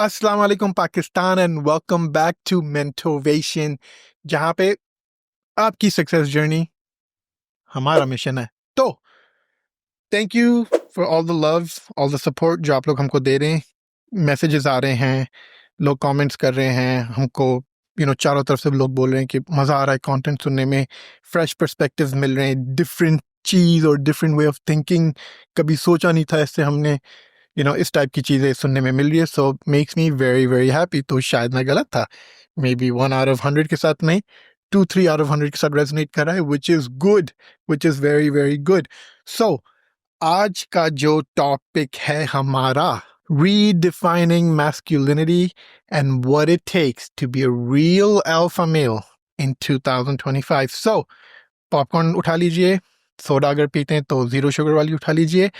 अस्सलाम वालेकुम Pakistan and welcome back to Mentovation, जहाँ पे आपकी सक्सेस जर्नी हमारा मिशन है। तो thank you for all the love, all the support जो आप लोग हमको दे रहे हैं। मैसेजेस आ रहे हैं, लोग कमेंट्स कर रहे हैं हमको, चारों तरफ से लोग बोल रहे हैं कि मज़ा आ रहा है कंटेंट सुनने में, फ्रेश पर्सपेक्टिव्स मिल रहे हैं, डिफरेंट चीज़ और डिफरेंट वे ऑफ थिंकिंग। कभी सोचा नहीं था इससे हमने इस टाइप की चीज़ें सुनने में मिल रही है। So makes me very very happy. तो शायद मैं गलत था, मे बी 1 out of 100 के साथ नहीं, 2-3 out of 100 के साथ रेजोनेट कर रहा है, which is good, which is very very good. So आज का जो टॉपिक है हमारा, redefining masculinity and what it takes to be a real alpha male in 2025. So popcorn उठा लीजिए, सोडा अगर पीते हैं तो ज़ीरो शुगर वाली उठा लीजिए,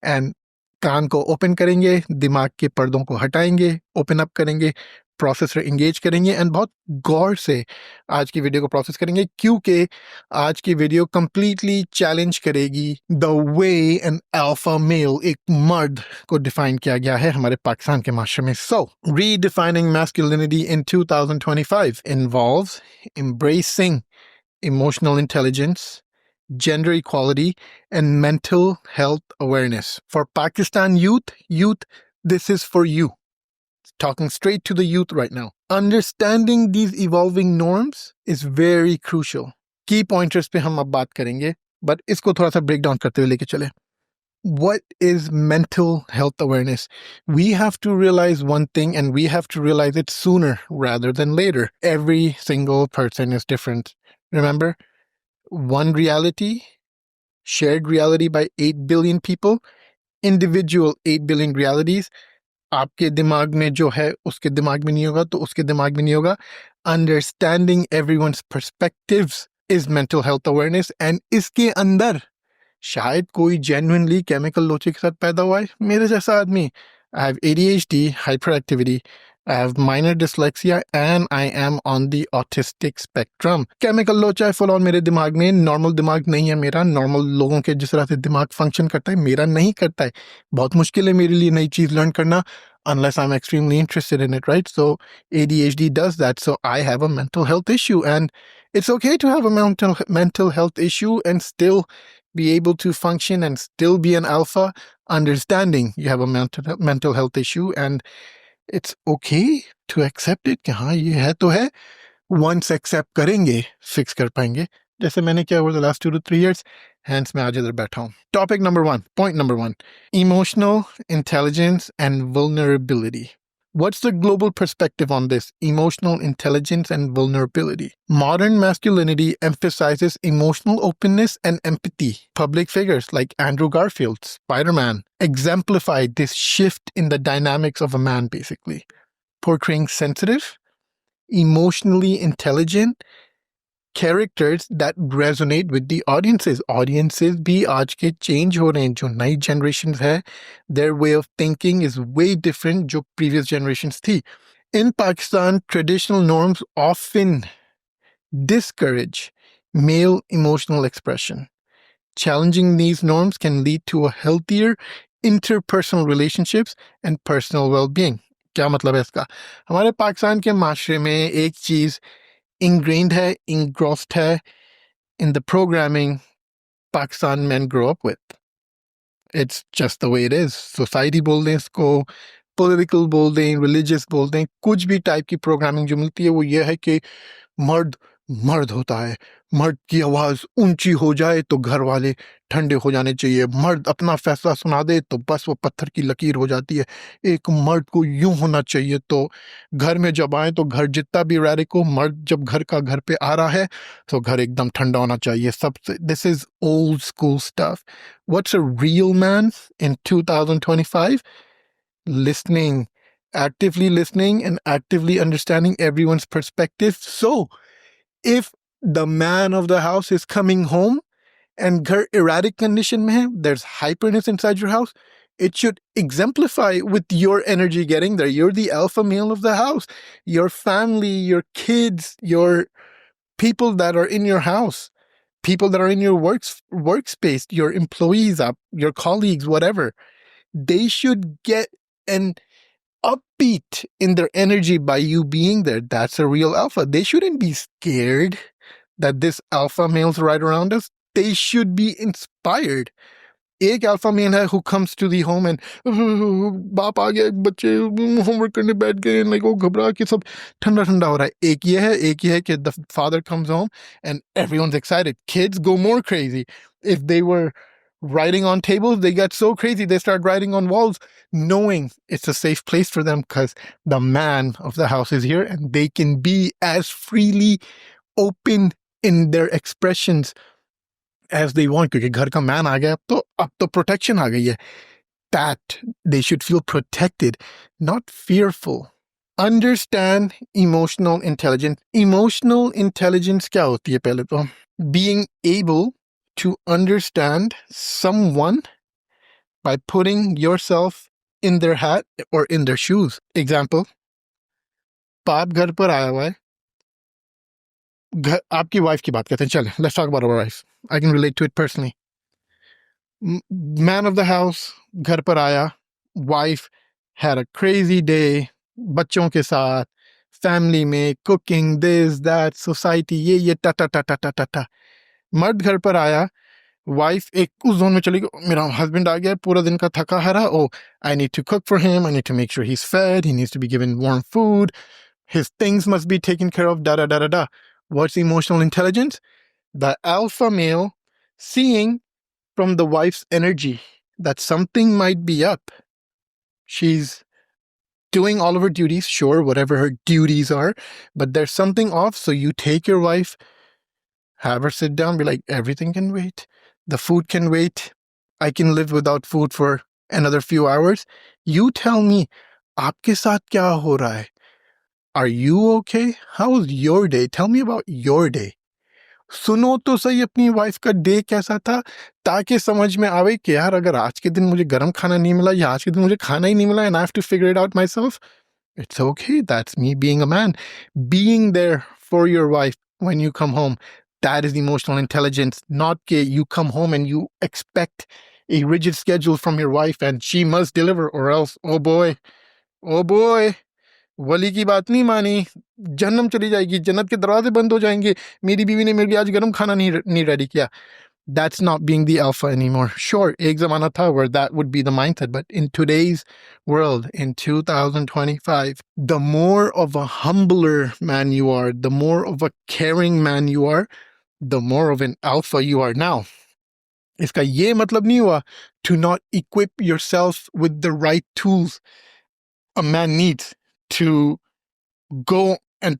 एंड कान को ओपन करेंगे, दिमाग के पर्दों को हटाएंगे, ओपन अप करेंगे, प्रोसेसर इंगेज करेंगे एंड बहुत गौर से आज की वीडियो को प्रोसेस करेंगे, क्योंकि आज की वीडियो कंप्लीटली चैलेंज करेगी the way an alpha male, एक मर्द को डिफाइन किया गया है हमारे पाकिस्तान के माशरे में। सो redefining masculinity in 2025 involves embracing emotional intelligence, gender equality, and mental health awareness. For Pakistan youth, this is for you. Talking straight to the youth right now. Understanding these evolving norms is very crucial. Key pointers पे हम अब बात करेंगे, but इसको थोड़ा सा break down करते हुए लेके चले. What is mental health awareness? We have to realize one thing, and we have to realize it sooner rather than later. Every single person is different. Remember, one reality, shared reality by 8 billion people, individual 8 billion realities. आपके दिमाग में जो है उसके दिमाग में नहीं होगा तो उसके दिमाग में नहीं होगा. Understanding everyone's perspectives is mental health awareness. and इसके अंदर शायद कोई genuinely chemical लोचे के साथ पैदा हुआ है, मेरे जैसा आदमी. I have ADHD, hyperactivity, I have minor dyslexia, and I am on the autistic spectrum. Chemical लोचा है full on मेरे दिमाग में. नॉर्मल दिमाग नहीं है मेरा. नॉर्मल लोगों के जिस तरह से दिमाग फंक्शन करता है मेरा नहीं करता है. बहुत मुश्किल है मेरे लिए नई चीज़ लर्न करना, unless I'm extremely interested in it, right? So ADHD does that. So I have a mental health issue, and it's okay to have a mental health issue and still be able to function and still be an alpha, understanding you have a mental health issue, and it's okay to accept it कि हाँ ये है तो है. once accept करेंगे fix कर पाएंगे, जैसे मैंने किया over the last 2 to 3 years. hence मैं आज इधर बैठा हूँ. Topic number 1, point number 1, emotional intelligence and vulnerability. What's the global perspective on this? Emotional intelligence and vulnerability. Modern masculinity emphasizes emotional openness and empathy. Public figures like Andrew Garfield, Spider-Man, exemplified this shift in the dynamics of a man, basically. Portraying sensitive, emotionally intelligent characters that resonate with the audiences. Audiences भी आज के change हो रहे हैं. जो नई generations है, their way of thinking is way different जो previous generations थी. In Pakistan, traditional norms often discourage male emotional expression. Challenging these norms can lead to a healthier interpersonal relationships and personal well-being. क्या मतलब है इसका? हमारे पाकिस्तान के माशरे में एक चीज़ ingrained है, engrossed है in the programming Pakistan men grow up with. It's just the way it is. Society बोल दें इसको, political बोल दें, religious बोल दें, कुछ भी टाइप की प्रोग्रामिंग जो मिलती है वो ये है कि मर्द मर्द होता है, मर्द की आवाज़ ऊंची हो जाए तो घर वाले ठंडे हो जाने चाहिए, मर्द अपना फैसला सुना दे तो बस वो पत्थर की लकीर हो जाती है, एक मर्द को यूं होना चाहिए तो घर में जब आए तो घर जितना भी रैडिक हो, मर्द जब घर पे आ रहा है तो घर एकदम ठंडा होना चाहिए. सबसे this is old school stuff. What's a real man in 2025? Listening, actively listening and actively understanding everyone's perspective. So if the man of the house is coming home and घर erratic condition में है, there's hyperness inside your house, it should exemplify with your energy getting there. You're the alpha male of the house. Your family, your kids, your people that are in your house, people that are in your workspace, your employees, your colleagues, whatever, they should get an upbeat in their energy by you being there. That's a real alpha. They shouldn't be scared that this alpha male's right around us. They should be inspired. एक alpha male है who comes to the home and बाप आ गया, बच्चे homework करने बैठ गए, like वो घबरा के सब ठंडा ठंडा हो रहा है. एक ये है कि the father comes home and everyone's excited. Kids go more crazy. If they were writing on tables, they get so crazy they start writing on walls, knowing it's a safe place for them because the man of the house is here and they can be as freely open in their expressions as they want, क्योंकि घर का man आ गया, अब तो protection आ गई है. That they should feel protected, not fearful. Understand emotional intelligence. Emotional intelligence क्या होती है पहले तो? Being able to understand someone by putting yourself in their hat or in their shoes. Example, बाप घर पर आया हुआ है, आपकी वाइफ की बात करते हैं. चलें, let's talk about our wife. I can relate to it personally. Man of the house घर पर आया, wife had a crazy day, बच्चों के साथ, family में, cooking, this, that, society, ये टा टा टा टा टा टा टा. मर्द घर पर आया, वाइफ एक उस जोन में चली गई, मेरा हस्बैंड आ गया, पूरा दिन का थका हारा, oh, I need to cook for him, I need to make sure he's fed, he needs to be given warm food, his things must be taken care of, da da da da da. What's emotional intelligence? The alpha male seeing from the wife's energy that something might be up. She's doing all of her duties, sure, whatever her duties are, but there's something off, so you take your wife, have her sit down, be like, everything can wait. The food can wait. I can live without food for another few hours. You tell me, आपके साथ क्या हो रहा है? Are you okay? How was your day? Tell me about your day. सुनो तो सही अपनी वाइफ का डे कैसा था, ताकि समझ में आवे कि यार अगर आज के दिन मुझे गर्म खाना नहीं मिला या आज के दिन मुझे खाना ही नहीं मिला and I have to figure it out myself, it's okay. That's me being a man. Being there for your wife when you come home, that is emotional intelligence. Not that you come home and you expect a rigid schedule from your wife and she must deliver, or else, oh boy, वली की बात नहीं मानी, जन्नम चली जाएगी, जन्नत के दरवाजे बंद हो जाएंगे, मेरी बीवी ने मेरे लिए आज गर्म खाना नहीं रेडी किया. That's not being the alpha anymore. Sure, एक ज़माना था where that would be the mindset, but in today's world, in 2025, the more of a humbler man you are, the more of a caring man you are, the more of an alpha you are now. इसका ये मतलब नहीं हुआ to not equip yourself with the right tools a man needs to go and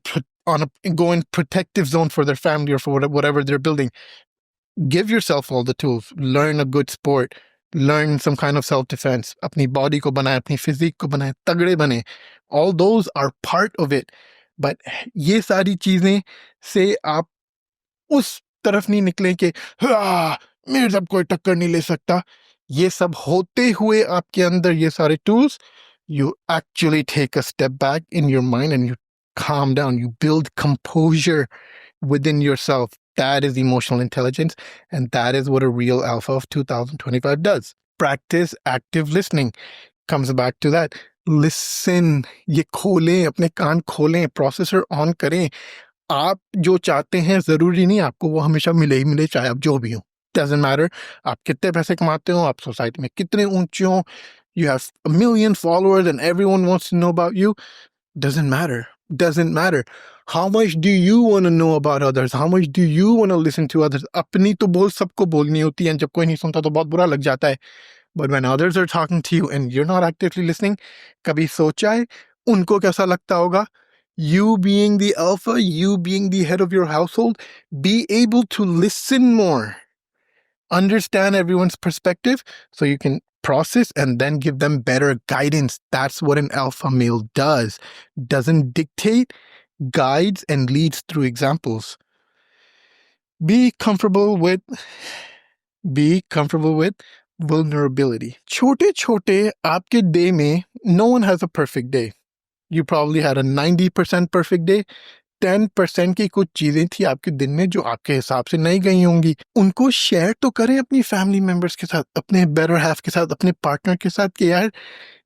go in protective zone for their family or for whatever they're building. Give yourself all the tools. Learn a good sport. Learn some kind of self-defense. अपनी body को बनाए, अपनी physique को बनाए, तगड़े बने. All those are part of it. But ये सारी चीजें से आप उस तरफ नहीं निकले कि मेरे सब कोई टक्कर नहीं ले सकता. ये सब होते हुए आपके अंदर ये सारे tools, you actually take a step back in your mind and you calm down. You build composure within yourself. That is emotional intelligence, and that is what a real alpha of 2025 does. Practice active listening. Comes back to that. Listen. ये खोलें, अपने कान खोलें, processor on करें. आप जो चाहते हैं ज़रूरी नहीं आपको वो हमेशा मिले ही मिले, चाहे आप जो भी हो. Doesn't matter. आप कितने पैसे कमाते हो, आप सोसाइटी में कितने ऊंचे हो, you have 1 million followers and everyone wants to know about you. Doesn't matter. Doesn't matter. How much do you want to know about others? How much do you want to listen to others? अपनी तो बोल सबको बोलनी होती है, जब कोई नहीं सुनता तो बहुत बुरा लग जाता है. But when others are talking to you and you're not actively listening, कभी सोचा है उनको कैसा लगता होगा? You being the alpha, you being the head of your household, be able to listen more. Understand everyone's perspective so you can process and then give them better guidance. That's what an alpha male does. Doesn't dictate, guides and leads through examples. Be comfortable with vulnerability. छोटे आपके day में, no one has a perfect day. You probably had a 90% perfect day. 10% की कुछ चीजें थी आपके दिन में जो आपके हिसाब से नहीं गई होंगी. उनको शेयर तो करें अपनी फैमिली मेंबर्स के साथ, अपने बेटर हाफ के साथ, अपने पार्टनर के साथ कि यार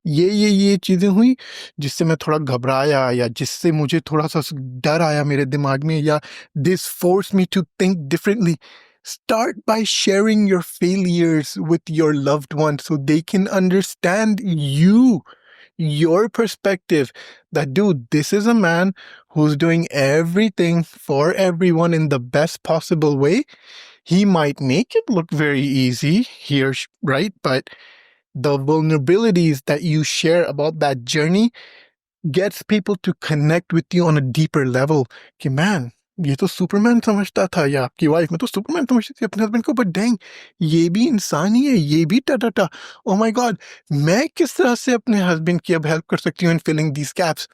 ये चीज़ें हुई जिससे मैं थोड़ा घबराया या जिससे मुझे थोड़ा-सा डर आया मेरे दिमाग में या this forced me to think differently. Start by sharing your failures with your loved ones so they can understand you, your perspective. That, dude, this is a man who's doing everything for everyone in the best possible way. He might make it look very easy here, right? But the vulnerabilities that you share about that journey gets people to connect with you on a deeper level. कि man, ये तो Superman समझता था या आपकी wife में तो Superman समझती थी अपने हस्बैंड को, बट डैंग ये भी इंसान ही है, ये भी टटा। ओ माय गॉड, मैं किस तरह से अपने हस्बैंड की अब हेल्प कर सकती हूँ in filling these gaps.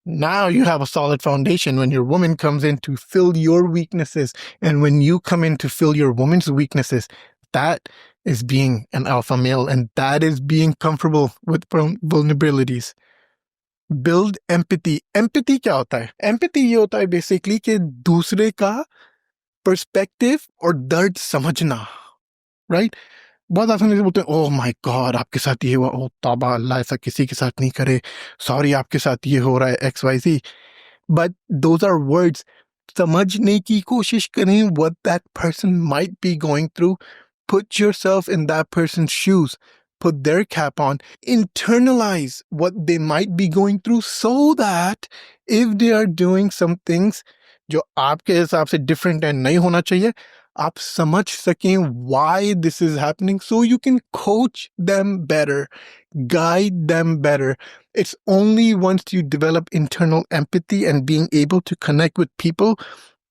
Now you have a solid foundation when your woman comes in to fill your weaknesses, and when you come in to fill your woman's weaknesses. That is being an alpha male, and that is being comfortable with vulnerabilities. Build empathy. Empathy क्या होता है? Empathy ये होता है basically कि दूसरे का perspective और दर्द समझना, right? बहुत आसानी से बोलते हैं, ओह माय गॉड आपके साथ ये हुआ, ओह तौबा अल्लाह ऐसा किसी के साथ नहीं करे, सॉरी आपके साथ ये हो रहा है XYZ. But those are words. समझने की कोशिश करें what that person might be going through. Put yourself in that person's shoes. Put their cap on. Internalize what they might be going through so that if they are doing some things जो आपके हिसाब से different and नहीं होना चाहिए, आप समझ सकें why this is happening so you can coach them better, guide them better. It's only once you develop internal empathy and being able to connect with people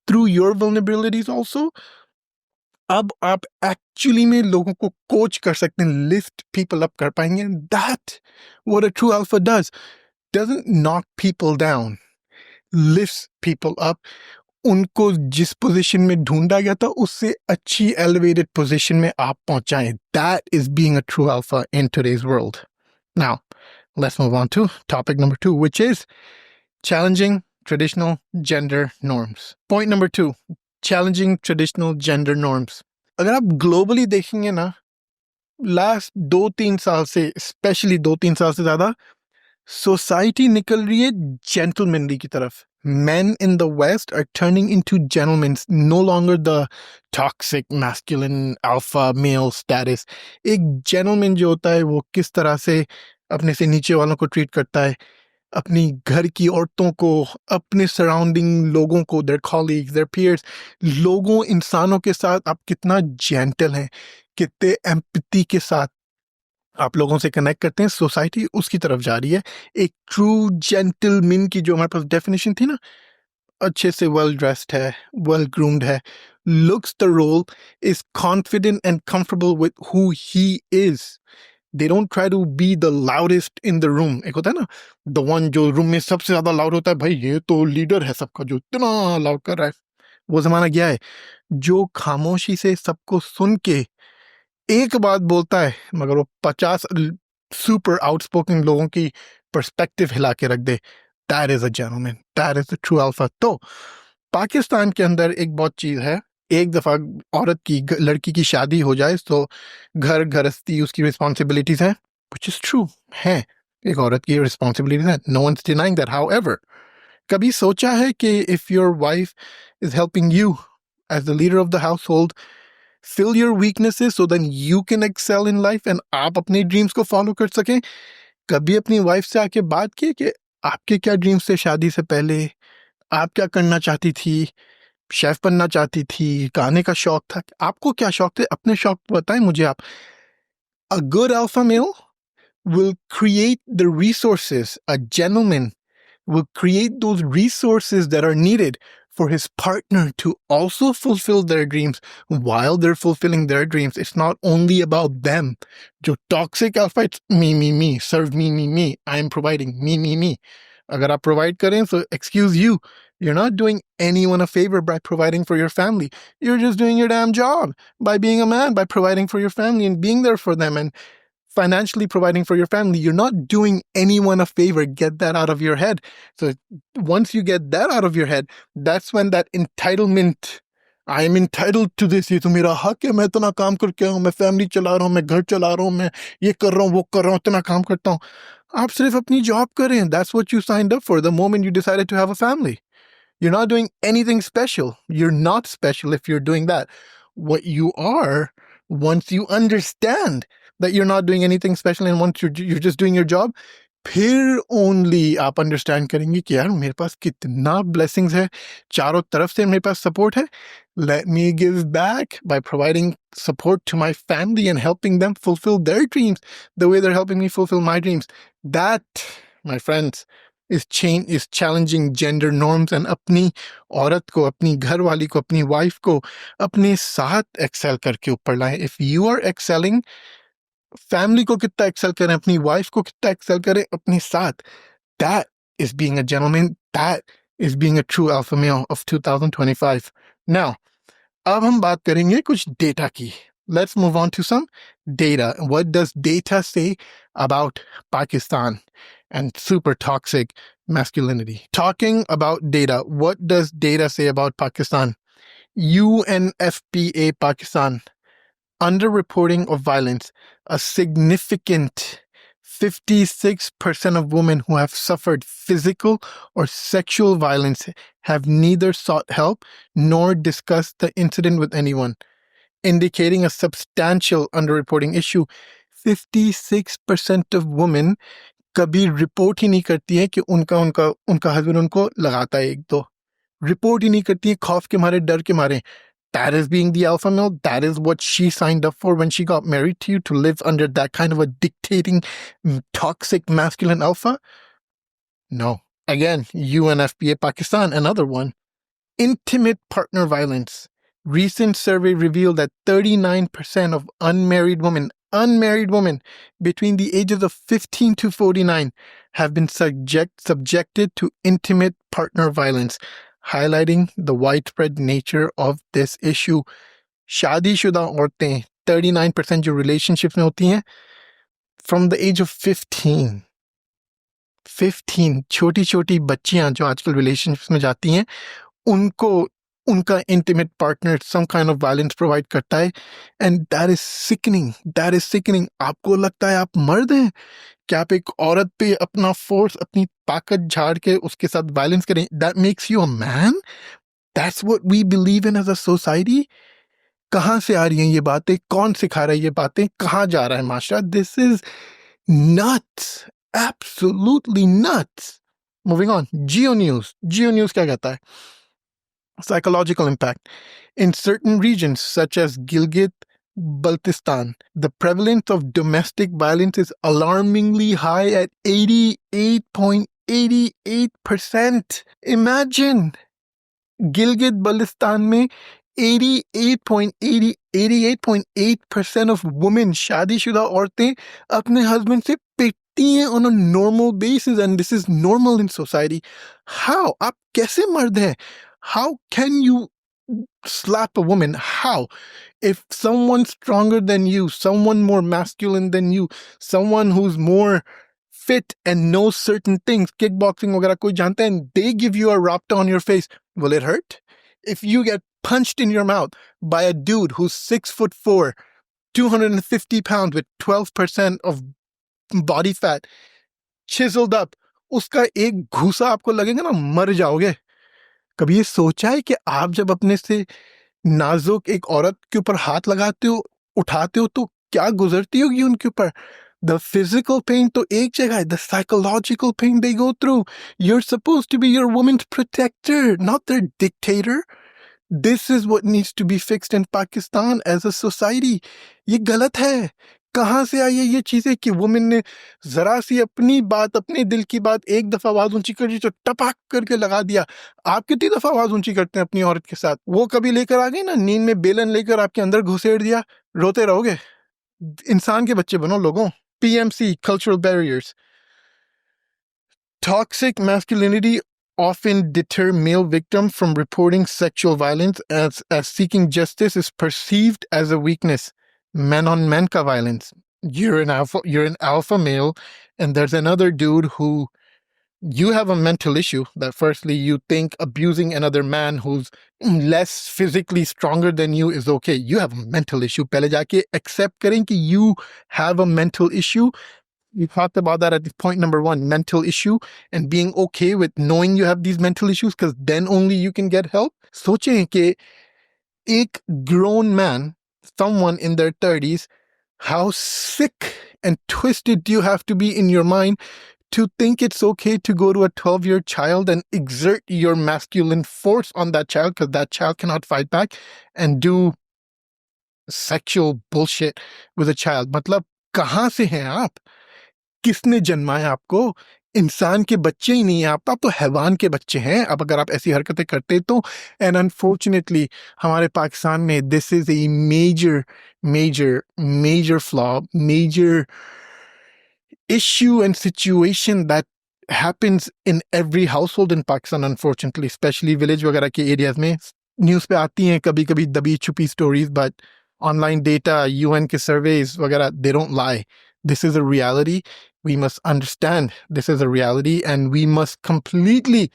through your vulnerabilities also, अब आप actually में लोगों को coach कर सकते हैं, lift people up कर पाएंगे. That what a true alpha doesn't knock people down, lifts people up. उनको जिस पोजीशन में ढूंढा गया था उससे अच्छी एलिवेटेड पोजीशन में आप पहुंचाएं. That is being a true alpha in today's world. Now, let's move on to topic number 2, which is challenging traditional gender norms. Point number 2, challenging traditional gender norms. अगर आप ग्लोबली देखेंगे ना, last 2-3 साल से, specially 2-3 साल से ज्यादा, society निकल रही है जेंटलमैनली की तरफ. Men in the West are turning into gentlemen, no longer the toxic masculine alpha male status. एक gentleman जो होता है वो किस तरह से अपने से नीचे वालों को ट्रीट करता है, अपनी घर की औरतों को, अपने सराउंडिंग लोगों को, their colleagues, their peers, लोगों, इंसानों के साथ आप कितना जेंटल हैं, कितने एम्पैथी के साथ आप लोगों से कनेक्ट करते हैं. सोसाइटी उसकी तरफ जा रही है. एक ट्रू जेंटलमैन की जो हमारे पास डेफिनेशन थी ना, अच्छे से वेल ड्रेस्ड है, वेल ग्रूम्ड है, looks the role, is confident and comfortable with who he is. They don't try to be the loudest in the room. एक होता है ना, the one जो रूम में सबसे ज्यादा लाउड होता है, भाई ये तो लीडर है सबका जो इतना लाउड कर रहा है. वो जमाना गया है. जो खामोशी से सबको सुन के एक बात बोलता है मगर वो 50 सुपर आउटस्पोकन लोगों की पर्सपेक्टिव हिला के रख दे. That is a gentleman, that is the true alpha. तो पाकिस्तान के अंदर एक बहुत चीज है, एक दफा औरत की, लड़की की शादी हो जाए तो घर गृहस्थी उसकी रिस्पॉन्सिबिलिटीज है, व्हिच इज ट्रू है, एक औरत की रिस्पॉन्सिबिलिटीज है, no one is denying that. However, कभी सोचा है कि if your wife is helping you as the leader of the household fill your weaknesses so then you can excel in life and आप अपने dreams को follow कर सकें? कभी अपनी वाइफ से आके बात की कि आपके क्या ड्रीम्स थे शादी से पहले, आप क्या करना चाहती थी, शेफ बनना चाहती थी, गाने का शौक था, आपको क्या शौक थे, अपने शौक बताएं मुझे आप. A good alpha male will create the resources, a gentleman will create those resources that are needed for his partner to also fulfill their dreams while they're fulfilling their dreams. It's not only about them. जो toxic alpha, it's me, serve me, I'm providing, me. अगर आप provide करें, so excuse you, you're not doing anyone a favor by providing for your family. You're just doing your damn job by being a man, by providing for your family and being there for them and financially providing for your family. You're not doing anyone a favor. Get that out of your head. So once you get that out of your head, that's when that entitlement I am entitled to this, ये तो मेरा हक है, मैं इतना काम करके आया हूँ, मैं फैमिली चला रहा हूँ, मैं घर चला रहा हूँ, मैं ये कर रहा हूँ, वो कर रहा हूँ, इतना काम करता हूँ। आप सिर्फ अपनी जॉब करें. That's what you signed up for the moment you decided to have a family. You're not doing anything special. You're not special if you're doing that. What you are, once you understand that you're not doing anything special and once you're just doing your job, फिर only आप understand करेंगे कि यार मेरे पास कितना blessings है, चारों तरफ से मेरे पास सपोर्ट है. Let me give back by providing support to my family and helping them fulfil their dreams the way they are helping me fulfil my dreams. That, my friends, is challenging gender norms and अपनी औरत को, अपनी घर वाली को, अपनी wife को अपने साथ एक्सेल करके ऊपर लाएं. If you are excelling, family को कितना एक्सेल करें, अपनी वाइफ को कितना एक्सेल करें अपने साथ. That is being a gentleman. That is being a true alpha male of 2025. Now, अब हम बात करेंगे कुछ डेटा की. Let's move on to some data. What does data say about Pakistan and super toxic masculinity? Talking about data, what does data say about Pakistan? UNFPA Pakistan, underreporting of violence, a significant 56% of women who have suffered physical or sexual violence have neither sought help nor discussed the incident with anyone, indicating a substantial underreporting issue. 56% of women कभी report ही नहीं करती हैं कि उनका उनका उनका husband उनको लगाता है एक दो. रिपोर्ट ही नहीं करती हैं, खौफ के मारे, डर के मारे. That is being the alpha male. That is what she signed up for when she got married to you, to live under that kind of a dictating, toxic masculine alpha? No. Again, UNFPA Pakistan, another one. Intimate partner violence. Recent survey revealed that 39% of unmarried women between the ages of 15 to 49 have been subjected to intimate partner violence, highlighting the widespread nature of this issue. शादीशुदा औरतें 39% जो relationship में होती हैं, from the age of 15, छोटी छोटी बच्चियां जो आजकल रिलेशनशिप में जाती हैं, उनको उनका intimate partner some kind of violence provide करता है. And that is sickening. आपको लगता है आप मर्द हैं कि आप एक औरत पे अपना फोर्स, अपनी ताकत झाड़ के उसके साथ वायलेंस करें? That makes you a man? That's what we believe in as a society. कहाँ से आ रही हैं ये बातें? कौन सिखा रहा है ये बातें? कहाँ जा रहा है माशरा? This is nuts, absolutely nuts. Moving on, Geo News क्या कहता है? Psychological impact. In certain regions such as Gilgit-Baltistan, the prevalence of domestic violence is alarmingly high at 88.88%. Imagine, Gilgit-Baltistan में 88.8% of women, शादीशुदा औरतें, अपने हस्बैंड से पिटती हैं on a normal basis, and this is normal in society. How? आप कैसे मर्द हैं? How can you slap a woman? How? If someone stronger than you, someone more masculine than you, someone who's more fit and knows certain things, kickboxing वगैरह कोई जानता है, and they give you a raptor on your face, will it hurt? If you get punched in your mouth by a dude who's 6'4", 250 pounds with 12% of body fat, chiseled up, उसका एक घूसा आपको लगेगा ना, मर जाओगे. कभी ये सोचा है कि आप जब अपने से नाजुक एक औरत के ऊपर हाथ लगाते हो, उठाते हो, तो क्या गुजरती होगी उनके ऊपर? The physical pain तो एक जगह है, the psychological pain they go through. You're supposed to be your woman's protector, not their dictator. This is what needs to be fixed in Pakistan as a society. ये गलत है. कहाँ से आई है ये चीजें कि वुमेन ने जरा सी अपनी बात, अपने दिल की बात एक दफा आवाज ऊंची कर दी तो टपाक करके लगा दिया. आप कितनी दफा आवाज ऊंची करते हैं अपनी औरत के साथ? वो कभी लेकर आ गई ना, नींद में बेलन लेकर आपके अंदर घुसेड़ दिया, रोते रहोगे. इंसान के बच्चे बनो लोगों. PMC, cultural barriers. Toxic masculinity often deter male victims from reporting sexual violence, as seeking justice is perceived as a weakness. Men on men ka violence. You're an alpha male, and there's another dude who you have a mental issue that firstly you think abusing another man who's less physically stronger than you is okay. You have a mental issue. पहले जाके accept करें कि you have a mental issue. We talked about that at point number 1, mental issue, and being okay with knowing you have these mental issues, because then only you can get help. सोचें कि एक grown man, someone in their 30s, how sick and twisted do you have to be in your mind to think it's okay to go to a 12-year child and exert your masculine force on that child, because that child cannot fight back, and do sexual bullshit with a child. मतलब कहाँ से हैं आप? किसने जन्माया आपको? इंसान के बच्चे ही नहीं हैं आप तो हैवान के बच्चे हैं। अब अगर आप ऐसी हरकतें करते तो, एंड अनफॉर्चुनेटली हमारे पाकिस्तान में this is a major flaw, major issue and situation that happens in every household in Pakistan, unfortunately, especially village वगैरह के areas में न्यूज़ पे आती हैं कभी कभी दबी छुपी stories, but online data, UN के surveys वगैरह, they don't lie. This is a reality. We must understand this is a reality, and we must completely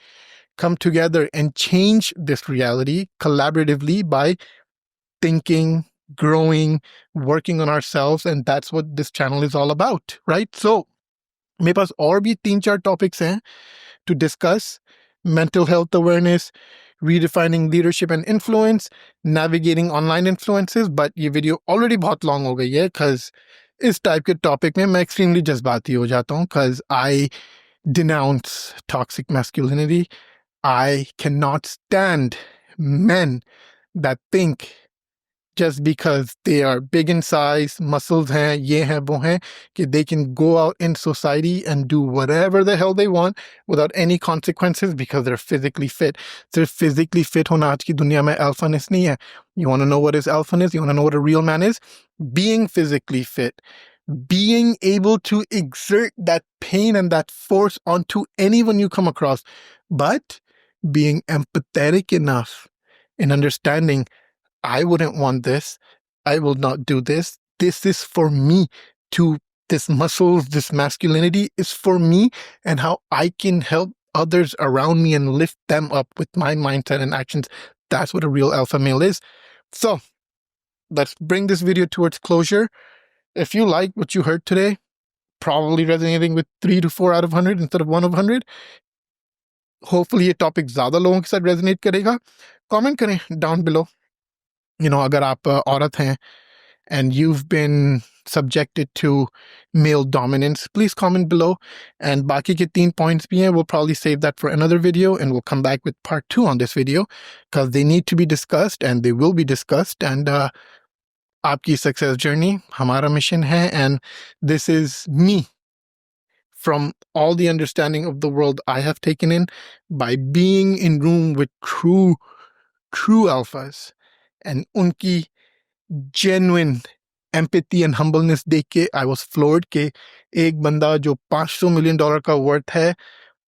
come together and change this reality collaboratively by thinking, growing, working on ourselves, and that's what this channel is all about, right? So मेरे पास और भी 3-4 topics हैं to discuss: mental health awareness, redefining leadership and influence, navigating online influences. But ये video already बहुत long हो गई है, because इस टाइप के टॉपिक में मैं एक्सट्रीमली जज्बाती हो जाता हूँ, because I denounce toxic masculinity. I cannot stand men that think just because they are big in size, muscles हैं, ये हैं, वो हैं, कि they can go out in society and do whatever the hell they want without any consequences because they're physically fit. सिर्फ physically fit होना आज की दुनिया में alphaness नहीं है. You want to know what is alphaness? You want to know what a real man is? Being physically fit. Being able to exert that pain and that force onto anyone you come across. But being empathetic enough in understanding, I wouldn't want this. I will not do this. This is for me. This muscles, this masculinity is for me, and how I can help others around me and lift them up with my mindset and actions. That's what a real alpha male is. So let's bring this video towards closure. If you like what you heard today, probably resonating with 3 to 4 out of 100 instead of 1 of 100. Hopefully ये topic ज्यादा लोगों के साथ resonate करेगा. Comment करें down below. अगर आप औरत हैं and you've been subjected to male dominance, please comment below. And बाकी के 3 points भी हैं, we'll probably save that for another video, and we'll come back with part 2 on this video, because they need to be discussed and they will be discussed. And आपकी success journey हमारा mission है, and this is me from all the understanding of the world I have taken in by being in room with true alphas, and उनकी genuine empathy and humbleness देख के I was floored के एक बंदा जो $500 million का worth है,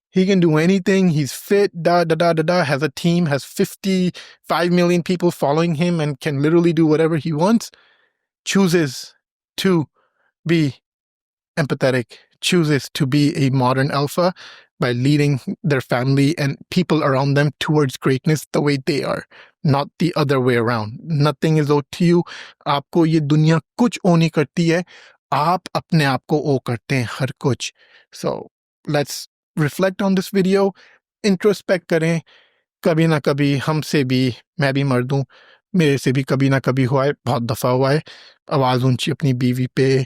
he can do anything, he's fit, has a team, has 55 million people following him, and can literally do whatever he wants, chooses to be empathetic, chooses to be a modern alpha by leading their family and people around them towards greatness the way they are, not the other way around. Nothing is owed to you. आपको ये दुनिया कुछ ओ नहीं करती है, आप अपने आप को ओ करते हैं हर कुछ. So let's reflect on this video, introspect करें. कभी ना कभी हमसे भी, मैं भी मर्द हूँ, मेरे से भी कभी ना कभी हुआ है, बहुत दफ़ा हुआ है, आवाज़ ऊंची अपनी बीवी पे,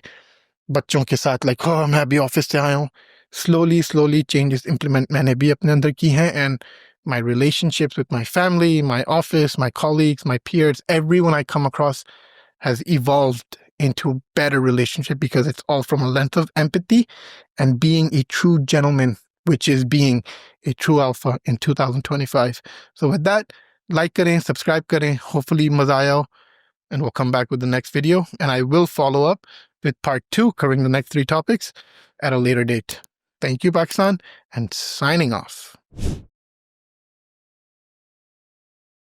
बच्चों के साथ, लाइक मैं अभी ऑफिस से आया हूँ. स्लोली चेंजेस इम्प्लीमेंट मैंने भी अपने अंदर की हैं, and my relationships with my family, my office, my colleagues, my peers, everyone I come across has evolved into a better relationship, because it's all from a lens of empathy and being a true gentleman, which is being a true alpha in 2025. So with that, like करें, subscribe करें, hopefully मज़ा आया हो, and we'll come back with the next video, and I will follow up with part 2 covering the next 3 topics at a later date. Thank you, Pakistan, and signing off.